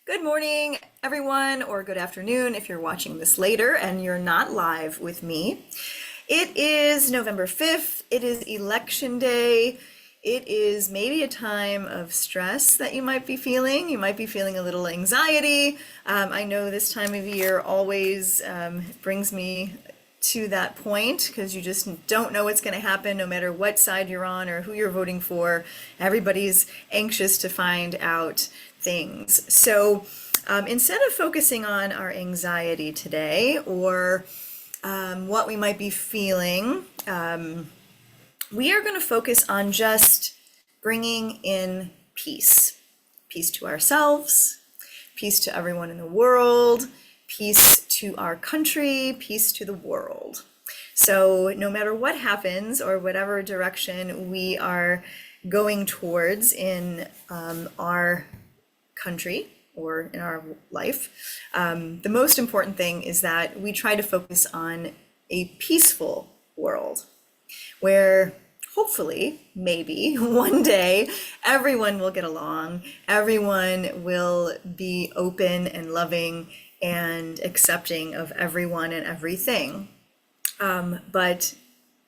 Good morning, everyone, or good afternoon if you're watching this later and you're not live with me. It is November 5th. It is election day. It is maybe a time of stress that you might be feeling. You might be feeling a little anxiety. I know this time of year always brings me to that point because you just don't know what's going to happen no matter what side you're on or who you're voting for. Everybody's anxious to find out things. So instead of focusing on our anxiety today or what we might be feeling, we are going to focus on just bringing in peace. Peace to ourselves, peace to everyone in the world, peace to our country, peace to the world. So no matter what happens or whatever direction we are going towards in our country or in our life, the most important thing is that we try to focus on a peaceful world where hopefully, maybe one day, everyone will get along, everyone will be open and loving and accepting of everyone and everything. But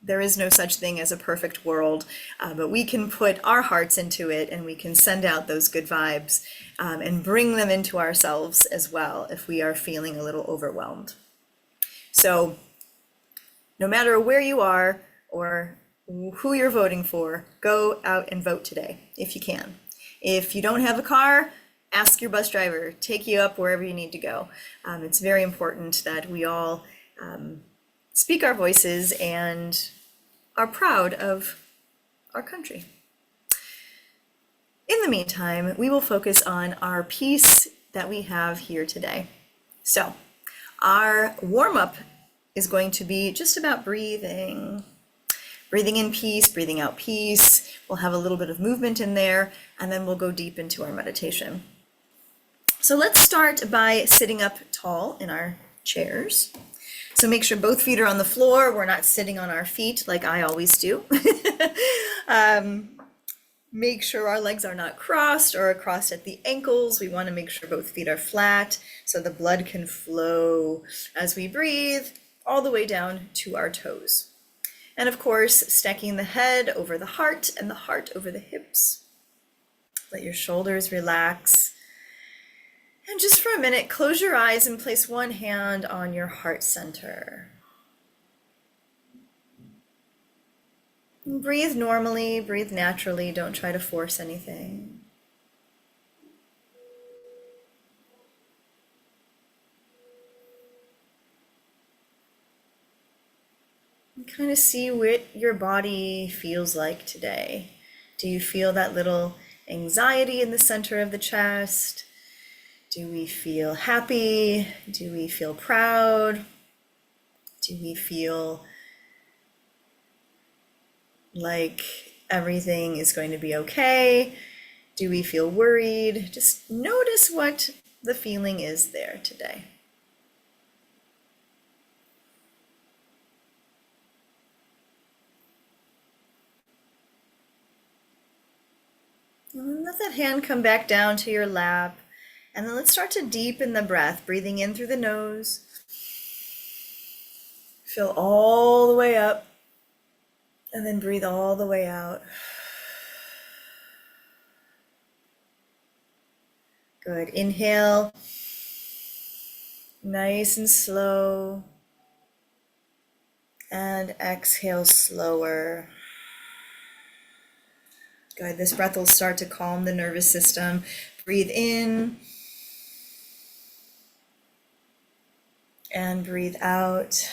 there is no such thing as a perfect world, but we can put our hearts into it and we can send out those good vibes and bring them into ourselves as well if we are feeling a little overwhelmed. So no matter where you are or who you're voting for, go out and vote today if you can. If you don't have a car, ask your bus driver, take you up wherever you need to go. It's very important that we all speak our voices and are proud of our country. In the meantime, we will focus on our peace that we have here today. So our warm-up is going to be just about breathing. Breathing in peace, breathing out peace. We'll have a little bit of movement in there, and then we'll go deep into our meditation. So let's start by sitting up tall in our chairs. So make sure both feet are on the floor. We're not sitting on our feet like I always do. Make sure our legs are not crossed or crossed at the ankles. We want to make sure both feet are flat so the blood can flow as we breathe all the way down to our toes. And of course, stacking the head over the heart and the heart over the hips. Let your shoulders relax. And just for a minute, close your eyes and place one hand on your heart center. And breathe normally, breathe naturally, don't try to force anything. And kind of see what your body feels like today. Do you feel that little anxiety in the center of the chest? Do we feel happy? Do we feel proud? Do we feel like everything is going to be okay? Do we feel worried? Just notice what the feeling is there today. And let that hand come back down to your lap. And then let's start to deepen the breath, breathing in through the nose. Fill all the way up, and then breathe all the way out. Good. Inhale, nice and slow. And exhale slower. Good. This breath will start to calm the nervous system. Breathe in. And breathe out.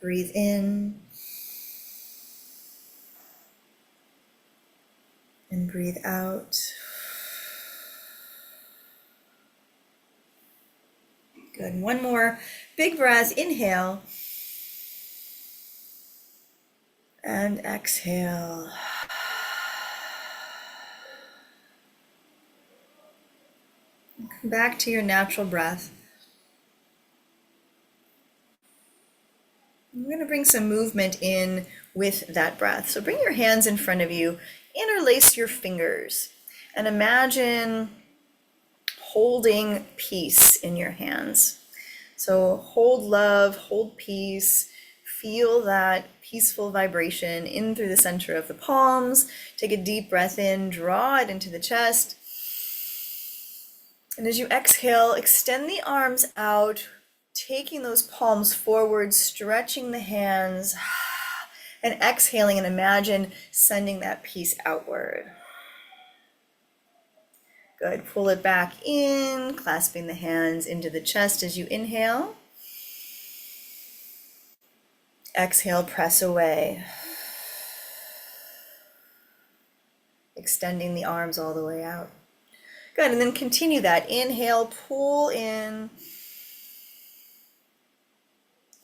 Breathe in. And breathe out. Good. One more big breath. Inhale. And exhale. Come back to your natural breath. I'm going to bring some movement in with that breath. So bring your hands in front of you, interlace your fingers, and imagine holding peace in your hands. So hold love, hold peace, feel that peaceful vibration in through the center of the palms. Take a deep breath in, draw it into the chest. And as you exhale, extend the arms out, taking those palms forward, stretching the hands, and exhaling, and imagine sending that peace outward. Good. Pull it back in, clasping the hands into the chest as you inhale. Exhale, press away. Extending the arms all the way out. Good. And then continue that. Inhale, pull in.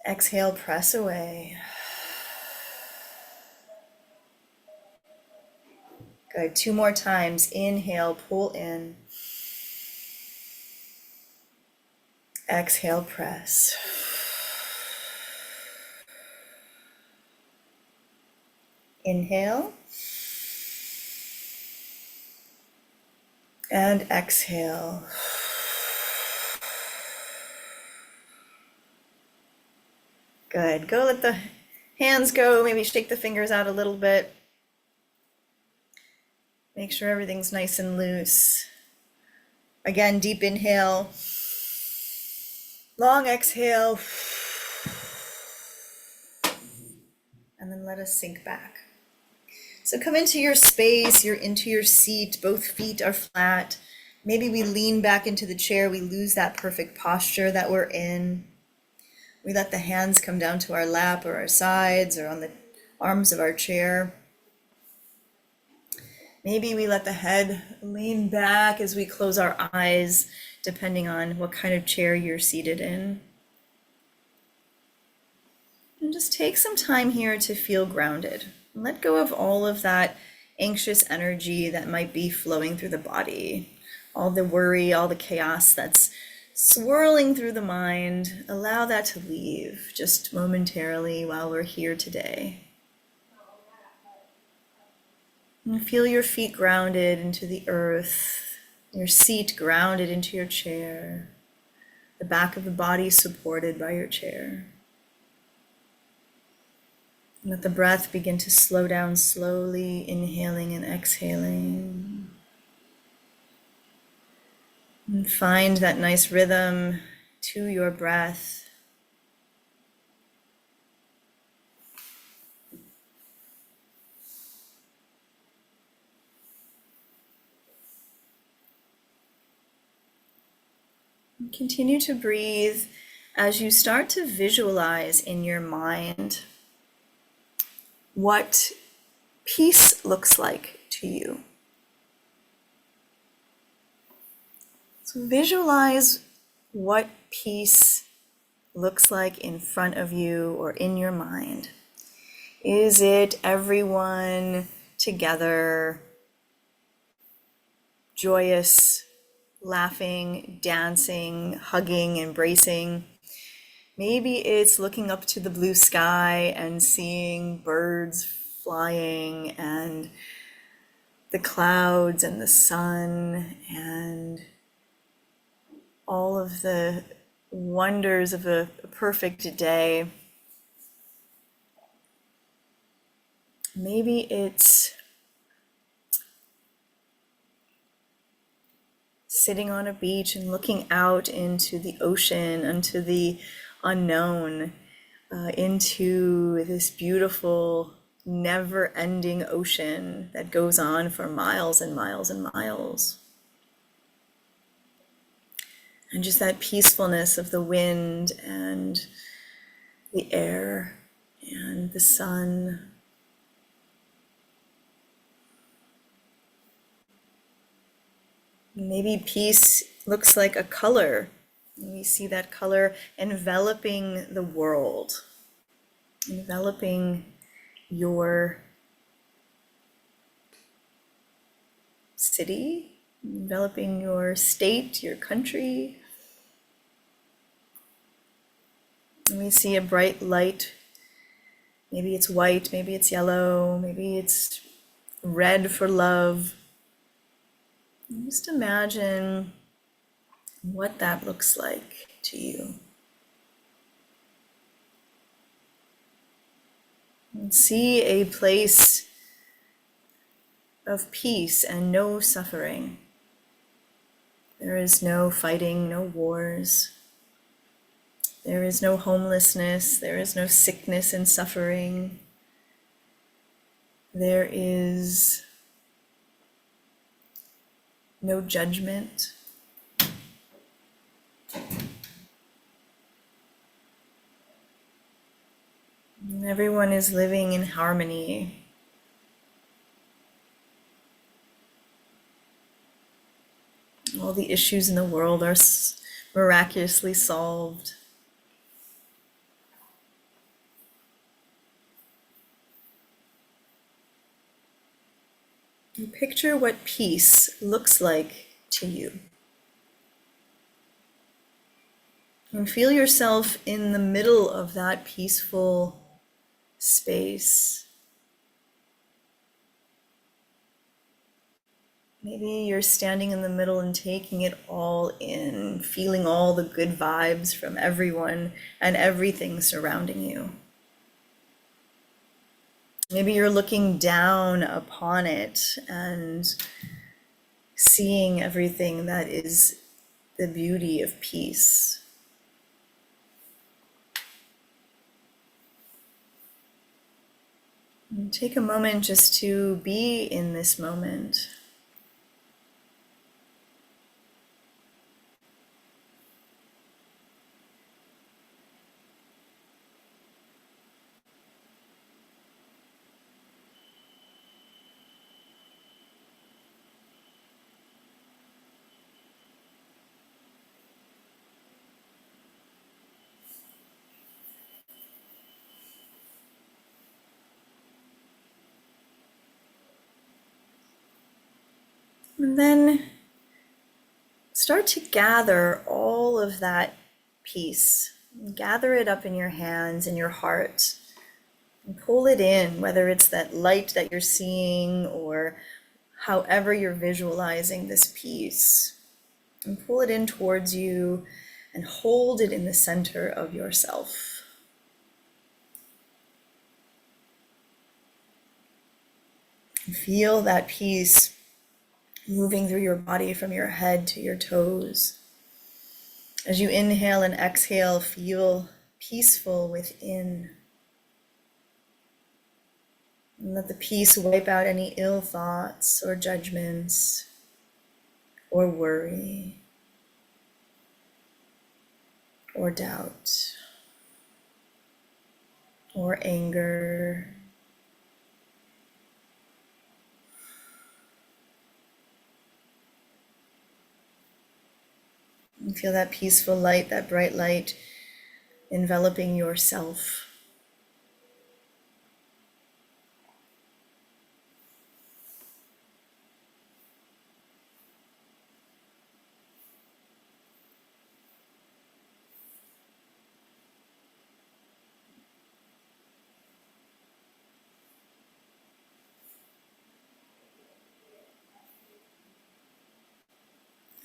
Exhale, press away. Good. 2 more times. Inhale, pull in. Exhale, press. Inhale. And exhale. Good. Go let the hands go. Maybe shake the fingers out a little bit. Make sure everything's nice and loose. Again, deep inhale. Long exhale. And then let us sink back. So come into your space, you're into your seat, both feet are flat. Maybe we lean back into the chair, we lose that perfect posture that we're in. We let the hands come down to our lap or our sides or on the arms of our chair. Maybe we let the head lean back as we close our eyes, depending on what kind of chair you're seated in. And just take some time here to feel grounded. Let go of all of that anxious energy that might be flowing through the body, all the worry, all the chaos that's swirling through the mind. Allow that to leave just momentarily while we're here today. And feel your feet grounded into the earth, your seat grounded into your chair, the back of the body supported by your chair. Let the breath begin to slow down slowly, inhaling and exhaling. And find that nice rhythm to your breath. And continue to breathe as you start to visualize in your mind what peace looks like to you. So visualize what peace looks like in front of you or in your mind. Is it everyone together, joyous, laughing, dancing, hugging, embracing? Maybe it's looking up to the blue sky and seeing birds flying and the clouds and the sun and all of the wonders of a perfect day. Maybe it's sitting on a beach and looking out into the ocean, into the unknown, into this beautiful, never-ending ocean that goes on for miles and miles and miles. And just that peacefulness of the wind and the air and the sun. Maybe peace looks like a color. We see that color enveloping the world, enveloping your city, enveloping your state, your country. And we see a bright light Maybe it's white, maybe it's yellow, maybe it's red for love. And just imagine what that looks like to you. And see a place of peace and no suffering. There is no fighting, no wars. There is no homelessness. There is no sickness and suffering. There is no judgment. And everyone is living in harmony. All the issues in the world are miraculously solved. And picture what peace looks like to you. And feel yourself in the middle of that peaceful space. Maybe you're standing in the middle and taking it all in, feeling all the good vibes from everyone and everything surrounding you. Maybe you're looking down upon it and seeing everything that is the beauty of peace. And take a moment just to be in this moment. And then start to gather all of that peace. Gather it up in your hands, in your heart, and pull it in, whether it's that light that you're seeing or however you're visualizing this peace. And pull it in towards you and hold it in the center of yourself. And feel that peace moving through your body from your head to your toes. As you inhale and exhale, feel peaceful within. And let the peace wipe out any ill thoughts or judgments or worry or doubt or anger. And feel that peaceful light, that bright light enveloping yourself.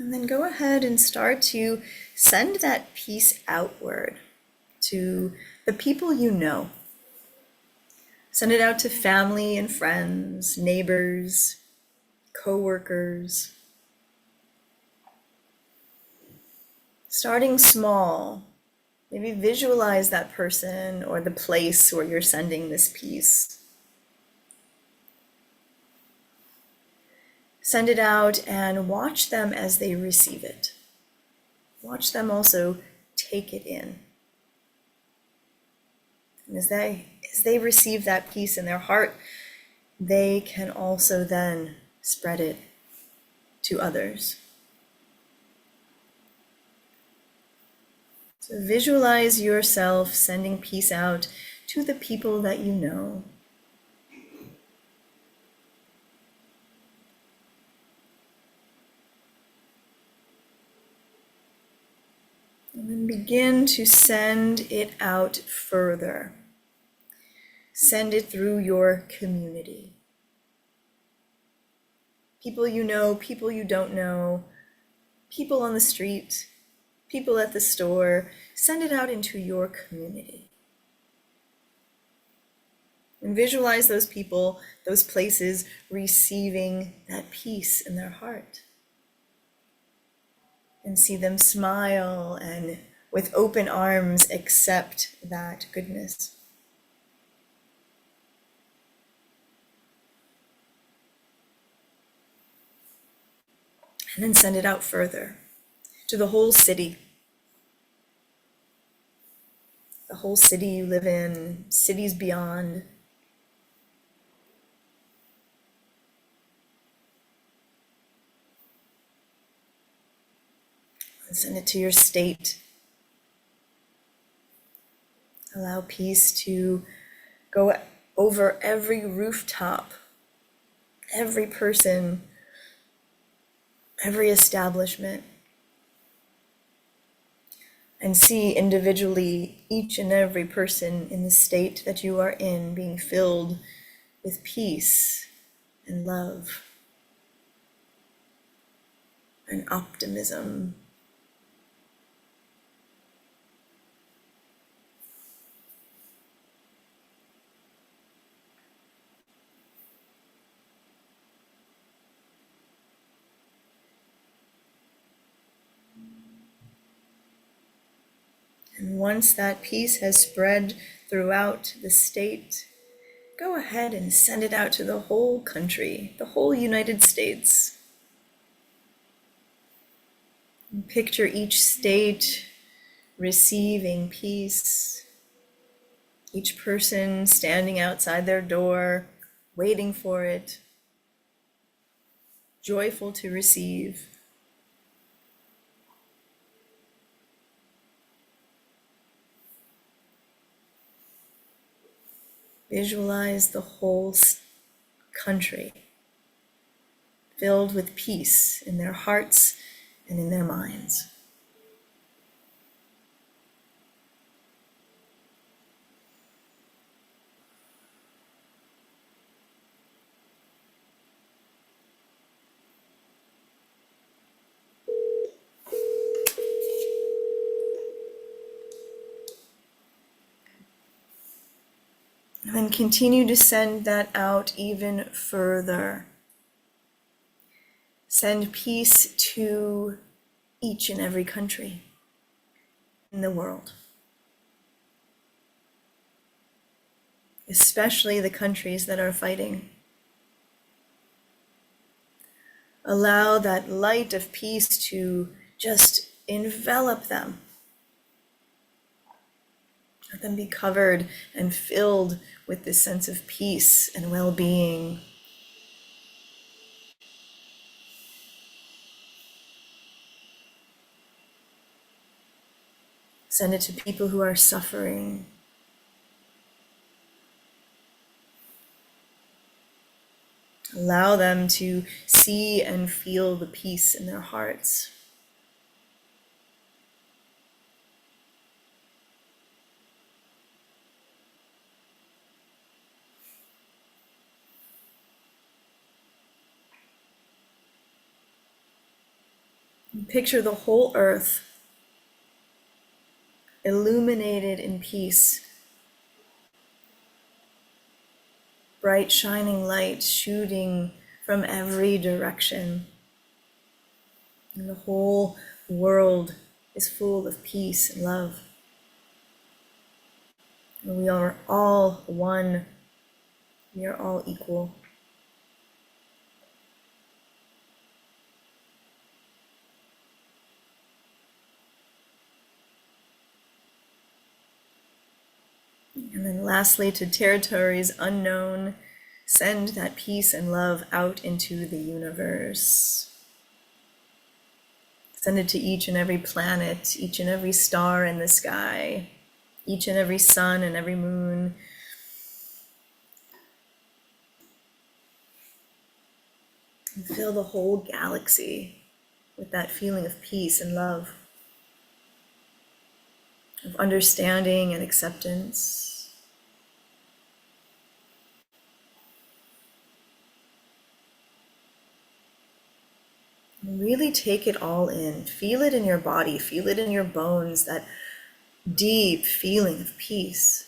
And then go ahead and start to send that peace outward to the people you know. Send it out to family and friends, neighbors, co-workers. Starting small, maybe visualize that person or the place where you're sending this peace. Send it out and watch them as they receive it. Watch them also take it in. And as they receive that peace in their heart, they can also then spread it to others. So visualize yourself sending peace out to the people that you know. And then begin to send it out further. Send it through your community. People you know, people you don't know, people on the street, people at the store. Send it out into your community. And visualize those people, those places receiving that peace in their heart. And see them smile and with open arms accept that goodness. And then send it out further to the whole city. The whole city you live in, cities beyond. And send it to your state. Allow peace to go over every rooftop, every person, every establishment, and see individually each and every person in the state that you are in being filled with peace and love and optimism. And once that peace has spread throughout the state, go ahead and send it out to the whole country, the whole United States. And picture each state receiving peace, each person standing outside their door, waiting for it, joyful to receive. Visualize the whole country filled with peace in their hearts and in their minds. And then continue to send that out even further. Send peace to each and every country in the world, especially the countries that are fighting. Allow that light of peace to just envelop them. Let them be covered and filled with this sense of peace and well-being. Send it to people who are suffering. Allow them to see and feel the peace in their hearts. Picture the whole earth illuminated in peace. Bright shining light shooting from every direction. And the whole world is full of peace and love. And we are all one. We are all equal. And then lastly, to territories unknown, send that peace and love out into the universe. Send it to each and every planet, each and every star in the sky, each and every sun and every moon. And fill the whole galaxy with that feeling of peace and love, of understanding and acceptance. Really take it all in. Feel it in your body, feel it in your bones, that deep feeling of peace.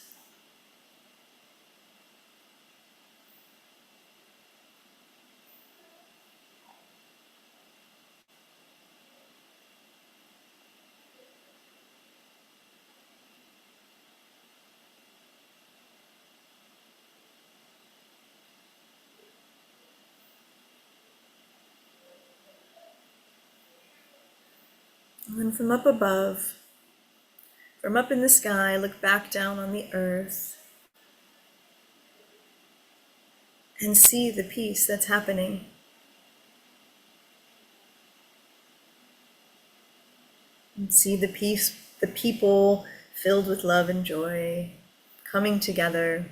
And from up above, from up in the sky, look back down on the earth and see the peace that's happening. And see the peace, the people filled with love and joy, coming together.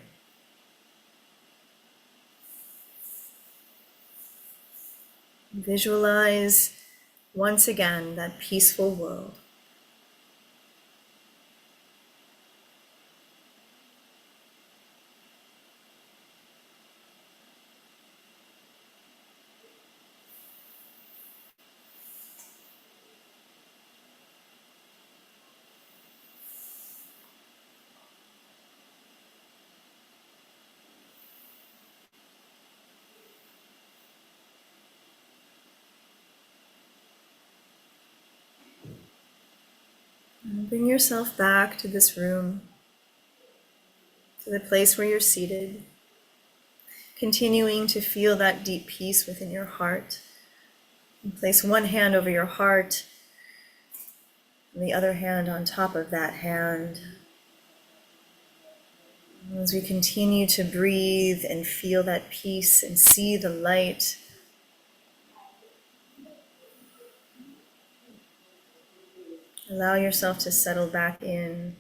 Visualize once again that peaceful world. And bring yourself back to this room, to the place where you're seated, continuing to feel that deep peace within your heart. And place one hand over your heart, and the other hand on top of that hand. As we continue to breathe and feel that peace and see the light, allow yourself to settle back in.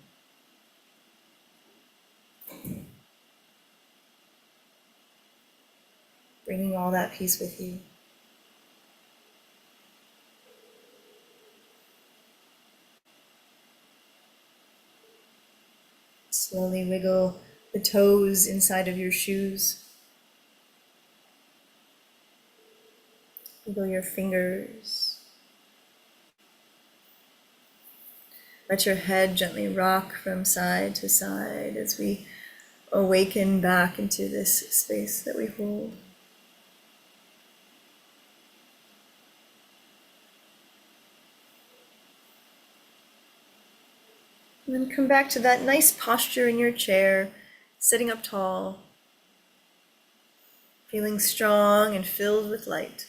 Bringing all that peace with you. Slowly wiggle the toes inside of your shoes. Wiggle your fingers. Let your head gently rock from side to side as we awaken back into this space that we hold. And then come back to that nice posture in your chair, sitting up tall, feeling strong and filled with light.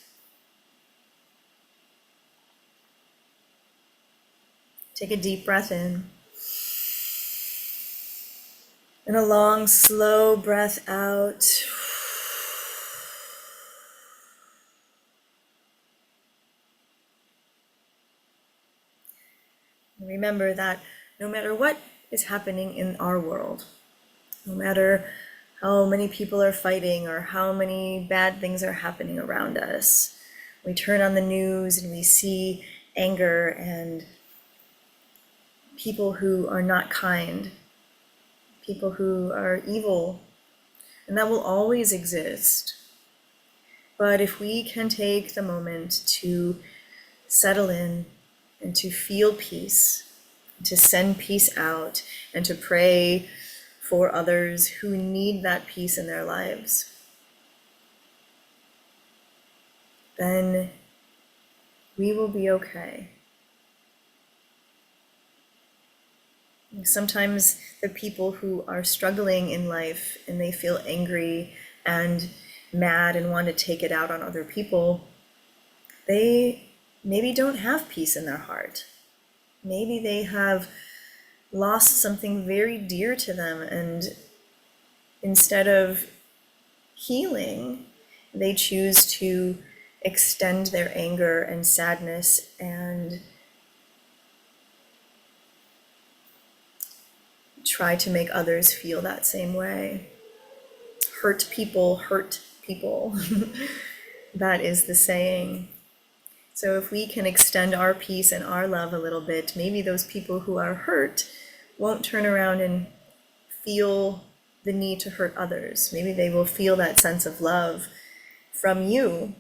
Take a deep breath in. And a long, slow breath out. And remember that no matter what is happening in our world, no matter how many people are fighting or how many bad things are happening around us, we turn on the news and we see anger and people who are not kind, people who are evil, and that will always exist. But if we can take the moment to settle in and to feel peace, to send peace out, and to pray for others who need that peace in their lives, then we will be okay. Sometimes the people who are struggling in life and they feel angry and mad and want to take it out on other people, they maybe don't have peace in their heart. Maybe they have lost something very dear to them, and instead of healing, they choose to extend their anger and sadness and try to make others feel that same way. Hurt people hurt people. That is the saying. So if we can extend our peace and our love a little bit, maybe those people who are hurt won't turn around and feel the need to hurt others. Maybe they will feel that sense of love from you,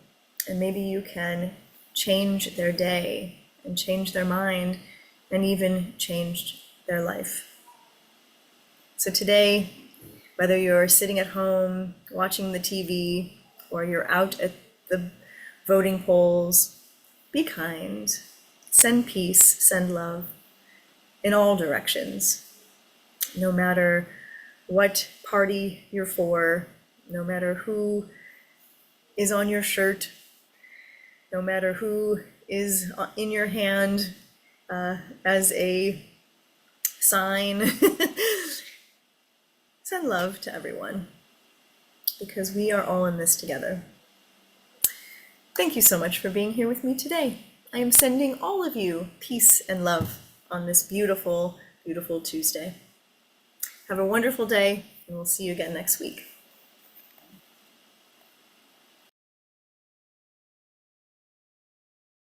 and maybe you can change their day and change their mind and even changed their life. So today, whether you're sitting at home watching the TV or you're out at the voting polls, be kind, send peace, send love in all directions. No matter what party you're for, no matter who is on your shirt, no matter who is in your hand as a sign, send love to everyone, because we are all in this together. Thank you so much for being here with me today. I am sending all of you peace and love on this beautiful, beautiful Tuesday. Have a wonderful day, and we'll see you again next week.